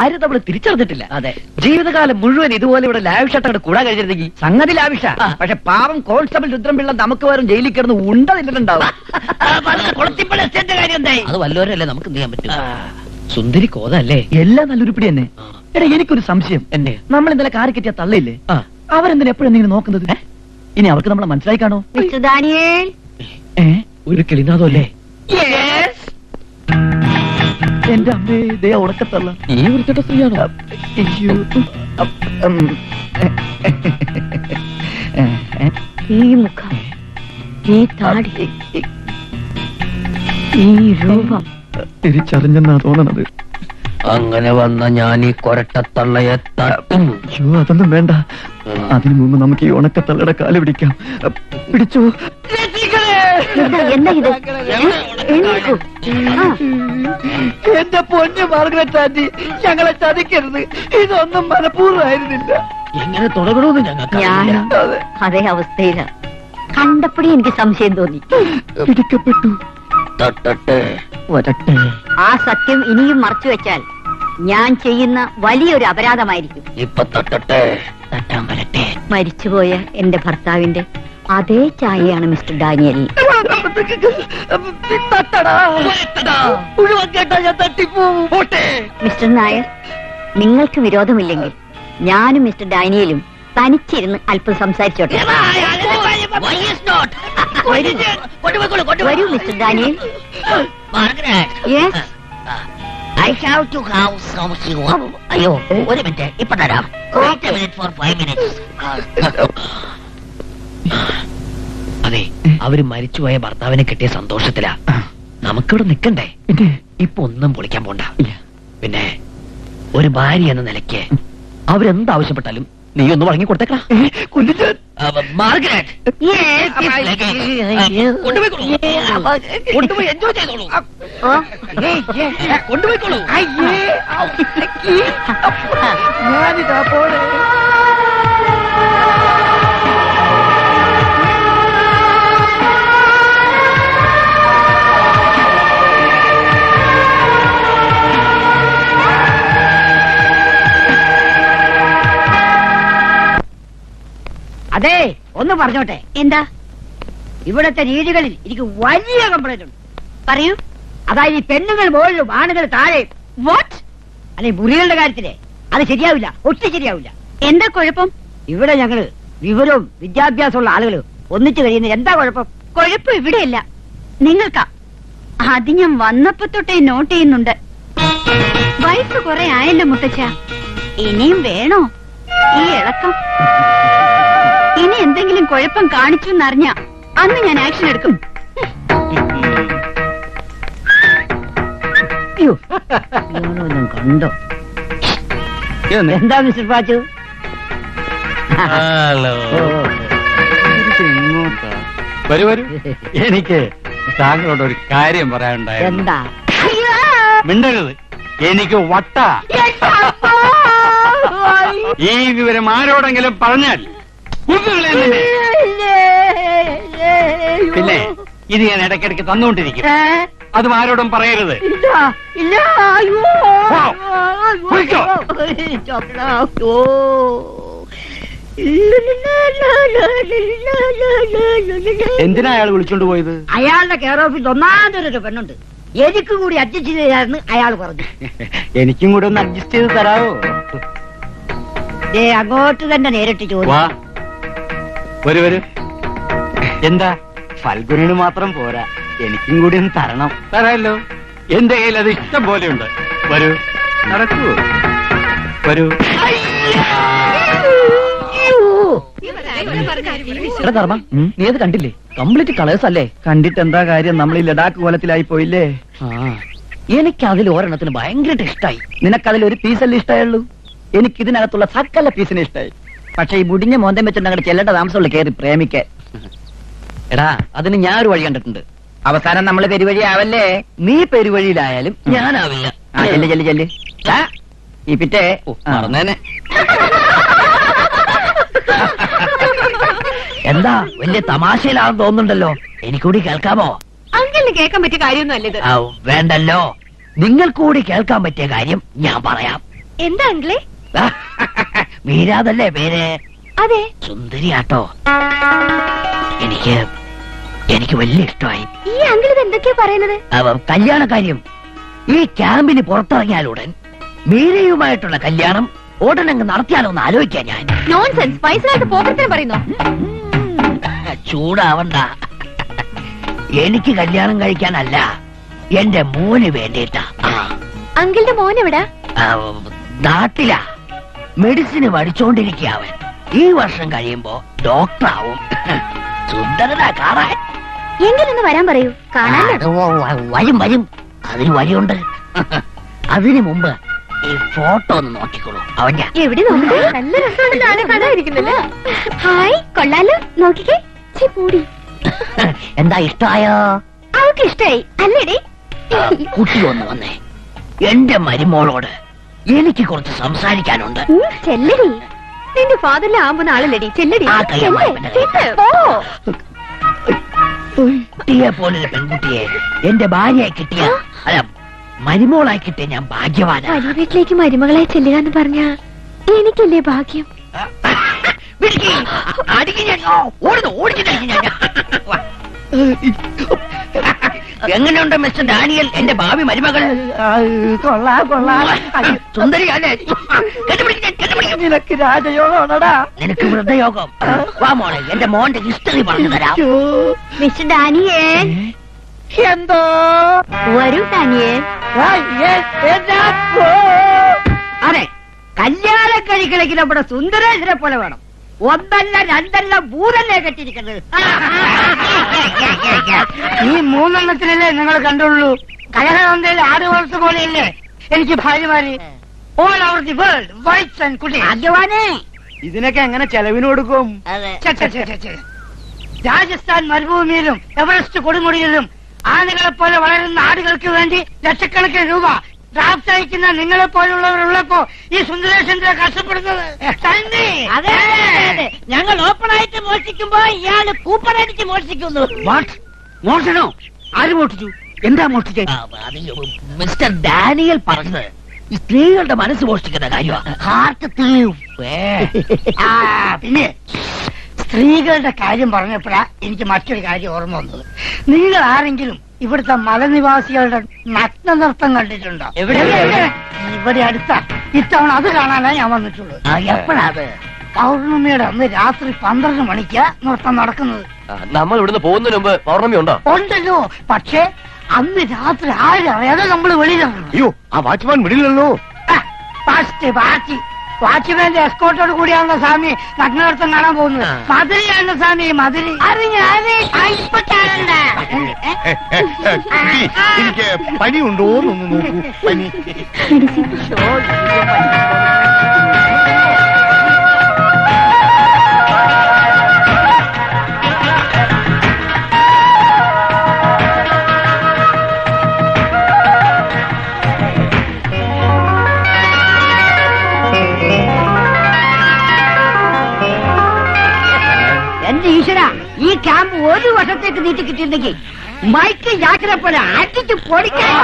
ആരും നമ്മള് തിരിച്ചറിഞ്ഞിട്ടില്ല. അതെ, ജീവിതകാലം മുഴുവൻ ഇതുപോലെ ഇവിടെ ലാവിഷായിട്ട് കൂടാൻ കഴിഞ്ഞിരുന്നെങ്കിൽ സംഗതി ലാവിഷ. പക്ഷെ പാവം കോൺസ്റ്റബിൾ രുദ്രംപിള്ള നമുക്ക് വരും ജയിലിൽ കിടന്ന് ഉണ്ടതിട്ടുണ്ടാവും. അത് വല്ലവരല്ലേ നമുക്ക് എന്ത് ചെയ്യാൻ പറ്റും. സുന്ദരി കോതല്ലേ, എല്ലാം നല്ലൊരുപ്പിടി തന്നെ. എടാ, എനിക്കൊരു സംശയം. എന്നെ നമ്മൾ ഇന്നലെ കാറി കെട്ടിയ തള്ളയില്ലേ, അവരെന്തിനാ എപ്പോഴും എന്തെങ്കിലും നോക്കുന്നത്? ഇനി അവർക്ക് നമ്മളെ മനസ്സിലായി കാണോ? മിസ്റ്റർ ദാനിയേൽ, ഒരു കിളിനാഥോ അല്ലേ? എന്റെ അമ്മേ, ദേ ഉടക്കത്തള്ള. ഈ വൃത്തിയുടെ സ്ത്രീയാണോ? ഈ മുഖം, ഈ താടി, ഈ രൂപം തിരിച്ചറിഞ്ഞെന്നാ തോന്നണത്. അങ്ങനെ വന്ന ഞാൻ ഈ കൊരട്ടത്തള്ളയെ തട്ടും. അയ്യോ, അതൊന്നും വേണ്ട. അതിനു മുമ്പ് നമുക്ക് ഈ ഉണക്കത്തള്ളയുടെ കാല് പിടിക്കാം. പിടിച്ചോ. എന്താ ഇത്? എണീക്കൂ. എന്റെ പൊന്നു മാർഗരറ്റ് ആന്റി, ഞങ്ങളെ ചതിക്കരുത്. ഇതൊന്നും മനഃപൂർവ്വമായിരുന്നില്ല. എങ്ങനെ തുടങ്ങണമെന്ന് ഞാനും അതേ അവസ്ഥയില. കണ്ടപ്പോഴേ എനിക്ക് സംശയം തോന്നി. പിടിക്കപ്പെട്ടു. തട്ടട്ടെ, വരട്ടെ. ആ സത്യം ഇനിയും മറച്ചു വെച്ചാൽ ഞാൻ ചെയ്യുന്ന വലിയൊരു അപരാധമായിരിക്കും. ഇപ്പൊ തട്ടട്ടെ, തട്ടാൻ വരട്ടെ. മരിച്ചുപോയ എന്റെ ഭർത്താവിന്റെ അതേ ചായയാണ് മിസ്റ്റർ ഡാനിയൽ. മിസ്റ്റർ നായർ, നിങ്ങൾക്ക് വിരോധമില്ലെങ്കിൽ ഞാനും മിസ്റ്റർ ഡാനിയലും തനിച്ചിരുന്ന് അല്പം സംസാരിച്ചോട്ടെ. വരൂ mister Daniel. Yes, I have to have some sugar. അയ്യോ, ഒരു മിനിറ്റ്, ഇപ്പൊ തരാം. Wait a minute for 5 minutes. അതെ, അവര് മരിച്ചുപോയ ഭർത്താവിനെ കിട്ടിയ സന്തോഷത്തിലാ. നമുക്കിവിടെ നിക്കണ്ടേ? ഇപ്പൊ ഒന്നും പൊളിക്കാൻ പോണ്ട. പിന്നെ ഒരു ഭാര്യ എന്ന നിലയ്ക്ക് അവരെന്താവശ്യപ്പെട്ടാലും നീ ഒന്ന് വഴങ്ങി കൊടുത്തേക്കടാ. മാർഗരറ്റ്, കൊണ്ടുപോയി എൻജോയ് ചെയ്തോളൂ. കൊണ്ടുപോയിക്കോളൂ. ഞാനിതാ പോണേ. അതെ, ഒന്ന് പറഞ്ഞോട്ടെ. എന്താ? ഇവിടത്തെ രീതികളിൽ എനിക്ക് വലിയ കംപ്ലൈന്റ് ഉണ്ട്. പറയൂ. അതായത് ഈ പെണ്ണുങ്ങൾ മുകളിലും ആണുങ്ങൾ താഴെ. വാട്ട്? അല്ലെ, മുറികളുടെ കാര്യത്തിലെ അത് ശരിയാവില്ല, ഒട്ടും ശരിയാവില്ല. എന്താ കുഴപ്പം? ഇവിടെ ഞങ്ങള് വിവരവും വിദ്യാഭ്യാസമുള്ള ആളുകൾ ഒന്നിച്ചു കഴിയുന്ന എന്താ കുഴപ്പം? കുഴപ്പം ഇവിടെയല്ല, നിങ്ങൾക്കാ. അത് ഞാൻ വന്നപ്പോ തൊട്ടേ നോട്ട് ചെയ്യുന്നുണ്ട്. വയസ്സ് കുറെ ആയല്ലോ മുത്തച്ഛ, ഇനിയും വേണോ ഈ ഇളക്കം? ഇനി എന്തെങ്കിലും കുഴപ്പം കാണിച്ചു എന്നറിഞ്ഞ അന്ന് ഞാൻ ആക്ഷൻ എടുക്കും. കണ്ടോ? എന്താ മിസ്റ്റർ പാച്ചു? വരൂ വരൂ. എനിക്ക് താങ്കളോട് ഒരു കാര്യം പറയാനുണ്ടായിരുന്നു. എന്താ? മിണ്ടരുത്, എനിക്ക് വട്ട. ഈ വിവരം ആരോടെങ്കിലും പറഞ്ഞാൽ പിന്നെ ഇത് ഞാൻ ഇടയ്ക്കിടയ്ക്ക് തന്നുകൊണ്ടിരിക്കും. അതും ആരോടും പറയരുത്. എന്തിനാ അയാൾ വിളിച്ചോണ്ട് പോയത്? അയാളുടെ കെയർ ഓഫീസ് ഒന്നാമതൊരു പെണ്ണുണ്ട്, എനിക്ക് കൂടി അഡ്ജസ്റ്റ് ചെയ്തായിരുന്നു അയാൾ പറഞ്ഞു. എനിക്കും കൂടെ ഒന്ന് അഡ്ജസ്റ്റ് ചെയ്ത് തരാവോ? അങ്ങോട്ട് തന്നെ നേരിട്ട് ചോദിച്ചു. വരൂ വരൂ. എന്താ, ഫൽഗുനിന് മാത്രം പോരാ, എനിക്കും കൂടി ഒന്ന് തരണം. തരാമല്ലോ, എന്റെ കയ്യിൽ അത് ഇഷ്ടം പോലെയുണ്ട്. വരൂ, നടക്കൂ. വരൂ. ധർമ്മ, നീ അത് കണ്ടില്ലേ? കംപ്ലീറ്റ് കളേഴ്സ് അല്ലേ? കണ്ടിട്ട് എന്താ കാര്യം, നമ്മൾ ഈ ലഡാക്ക് കോലത്തിലായി പോയില്ലേ? എനിക്ക് അതിൽ ഒരെണ്ണത്തിന് ഭയങ്കര ഇഷ്ടായി. നിനക്കതിൽ ഒരു പീസല്ലേ ഇഷ്ടമായുള്ളൂ? എനിക്ക് ഇതിനകത്തുള്ള സകല പീസിനെ ഇഷ്ടമായി. പക്ഷെ ഈ മുടിഞ്ഞ മോന്തം വെച്ചിട്ട് അങ്ങോട്ട് ചെല്ലേണ്ട താമസമുള്ള കയറി പ്രേമിക്കാൻ. എടാ, അതിന് ഞാൻ ഒരു വഴി കണ്ടിട്ടുണ്ട്. അവസാനം നമ്മള് പെരുവഴി ആവല്ലേ? നീ പെരുവഴിയിലായാലും ഞാനാവില്ല. ചെല്ല് ചെല്ല് ചെല്ല്. ഈ പിറ്റേ പറഞ്ഞേനെ. എന്താ, വലിയ തമാശയിലാണെന്ന് തോന്നുന്നുണ്ടല്ലോ. എനിക്കൂടി കേൾക്കാമോ? അങ്ങനെ കേൾക്കാൻ പറ്റിയ കാര്യമൊന്നും അല്ലത്. വേണ്ടല്ലോ, നിങ്ങൾ കൂടി കേൾക്കാൻ പറ്റിയ കാര്യം ഞാൻ പറയാം. എന്താ അങ്കിളെ? മീരാതല്ലേ പേര്? അതെ. സുന്ദരിയാട്ടോ. എനിക്ക് വലിയ ഇഷ്ടമായി. ഈ അങ്കിൾ ഇത് എന്തൊക്കെയാ പറയുന്നത്? കല്യാണ കാര്യം. ഈ ക്യാമ്പിന് പുറത്തിറങ്ങിയാലുടൻ മീരയുമായിട്ടുള്ള കല്യാണം ഉടനങ്ങ് നടത്തിയാലോ എന്ന് ആലോചിക്കാൻ ഞാൻ. നോൺസെൻസ്. വയസ്സിലായിട്ട് പോകത്തിന് പറയുന്നു. ചൂടാവണ്ട. എനിക്ക് കല്യാണം കഴിക്കാനല്ല, എന്റെ മോന് വേണ്ടിയിട്ടാ. അങ്കിളുടെ മോൻ എവിടാ? നാട്ടിലാ. മെഡിസിന് പഠിച്ചോണ്ടിരിക്കുക അവൻ. ഈ വർഷം കഴിയുമ്പോ ഡോക്ടറാവും. സുന്ദരനാ കാണാൻ. എങ്കിലൊന്ന് വരാൻ പറയൂ, കാണാനോ. വരും. അതിന് വഴിയുണ്ട്. അതിനു മുമ്പ് ഈ ഫോട്ടോ ഒന്ന് നോക്കിക്കോളൂ. അവൻ ഞാൻ. എവിടെ നോക്കൂ? നല്ല രസമുണ്ടല്ലോ. ഹായ്, കൊള്ളാലോ. നോക്കിക്കേ. പൂടി. എന്താ ഇഷ്ടമായോ? അവൾക്ക് ഇഷ്ടായി അല്ലേടി? കുട്ടി ഒന്ന് വന്നേ. എന്റെ മരുമോളോട് എനിക്ക് കുറച്ച് സംസാരിക്കാനുണ്ട്. ചെല്ലടി. നിന്റെ ഫാദറിലെ ആകുന്ന ആളല്ലടി. ചെല്ലടി. കുട്ടിയെ പോലൊരു പെൺകുട്ടിയെ എന്റെ ഭാര്യയായി കിട്ടിയ, അല്ല മരുമോളായി കിട്ടിയ ഞാൻ ഭാഗ്യവാനാ. വലിയ വീട്ടിലേക്ക് മരുമകളെ ചെല്ലുക എന്ന് പറഞ്ഞ എനിക്കല്ലേ ഭാഗ്യം. എങ്ങനെയുണ്ട് മിസ്റ്റർ ഡാനിയൽ, എന്റെ ഭാവി മരുമകൾ? സുന്ദരി അല്ലേ? നിനക്ക് രാജയോഗമാണടാ. നിനക്ക് വൃദ്ധയോഗം. വാ മോളെ, എന്റെ മോന്റെ ഹിസ്റ്ററി പറഞ്ഞു തരാം. Mister Daniel. എന്തോ വരൂ ഡാനിയൽ. അതെ, കല്യാണം കഴിക്കണമെങ്കിൽ നമ്മുടെ സുന്ദരേശ്വരെ പോലെ വേണം. ഒന്നല്ല രണ്ടല്ല മൂന്നല്ലേ കെട്ടിയിരിക്കുന്നത്. ഈ മൂന്നെണ്ണത്തിനല്ലേ നിങ്ങൾ കണ്ടുള്ളൂ. കലഹനന്ദയിൽ 6 വർഷം പോലെയല്ലേ എനിക്ക് ഭാര്യമാര്. All over the world, whites and കുട്ടി. ഭാഗ്യവാനേ. ഇതിനൊക്കെ എങ്ങനെ ചെലവിന് കൊടുക്കും? രാജസ്ഥാൻ മരുഭൂമിയിലും എവറസ്റ്റ് കൊടുമുടിയിലും ആനകളെ പോലെ വളരുന്ന ആടുകൾക്ക് വേണ്ടി ലക്ഷക്കണക്കിന് രൂപ ഡ്രാഫ്റ്റ് അയക്കുന്ന നിങ്ങളെ പോലുള്ളവരുള്ളപ്പോ ഈ സുന്ദരേശന്റെ കഷ്ടപ്പെടുന്നത് തന്നെ. അതെ, ഞങ്ങൾ ഓപ്പൺ ആയിട്ട് മോഷ്ടിക്കുമ്പോ ഇയാള് കൂപ്പൺ അടിച്ച് മോഷ്ടിക്കുന്നു. മോഷണോ? ആര് മോഷ്ടിച്ചു? എന്താ മോഷ്ടിച്ചേ? മിസ്റ്റർ ഡാനിയൽ പറഞ്ഞത് ഈ സ്ത്രീകളുടെ മനസ്സ് മോഷ്ടിക്കുന്ന കാര്യമാണ്. ഹാർട്ട് പിന്നെ സ്ത്രീകളുടെ കാര്യം പറഞ്ഞപ്പോഴാ എനിക്ക് മറ്റൊരു കാര്യം ഓർമ്മ വന്നത്. നിങ്ങൾ ആരെങ്കിലും ഇവിടുത്തെ മലനിവാസികളുടെ നഗ്ന നൃത്തം കണ്ടിട്ടുണ്ടോ? ഇവിടെ അടുത്ത ഇത്തവണ അത് കാണാനാ ഞാൻ വന്നിട്ടുള്ളത്. എപ്പോഴാത്? പൗർണമിയുടെ അന്ന് രാത്രി 12 മണിക്ക് നൃത്തം നടക്കുന്നത്. നമ്മൾ ഇവിടുന്ന് പോകുന്നതിന് മുമ്പ് പൗർണമി ഉണ്ടോ? ഉണ്ടല്ലോ, പക്ഷേ അന്ന് രാത്രി ആരും അറിയാതെ നമ്മൾ വെളിയിലിറങ്ങും. അയ്യോ, ആ വാച്ച്മാൻ വിടില്ലല്ലോ. വാച്ച്മാന്റെ എസ്കോട്ടോട് കൂടിയാണല്ലോ സ്വാമി നഗ്നനൃത്തം കാണാൻ പോകുന്നത്. മധുരയാണല്ലോ സ്വാമി, മധുര. എനിക്ക് പനി ഉണ്ടോ എന്നൊന്ന് നോക്കൂ. പനി. എന്റെ ഈശ്വര, ഈ ക്യാമ്പ് 1 വർഷത്തേക്ക് നീട്ടി കിട്ടിയിരുന്നെങ്കിൽ മൈക്ക് ജാക്കിനെ പോലെ അടിച്ച് പൊടിക്കാൻ.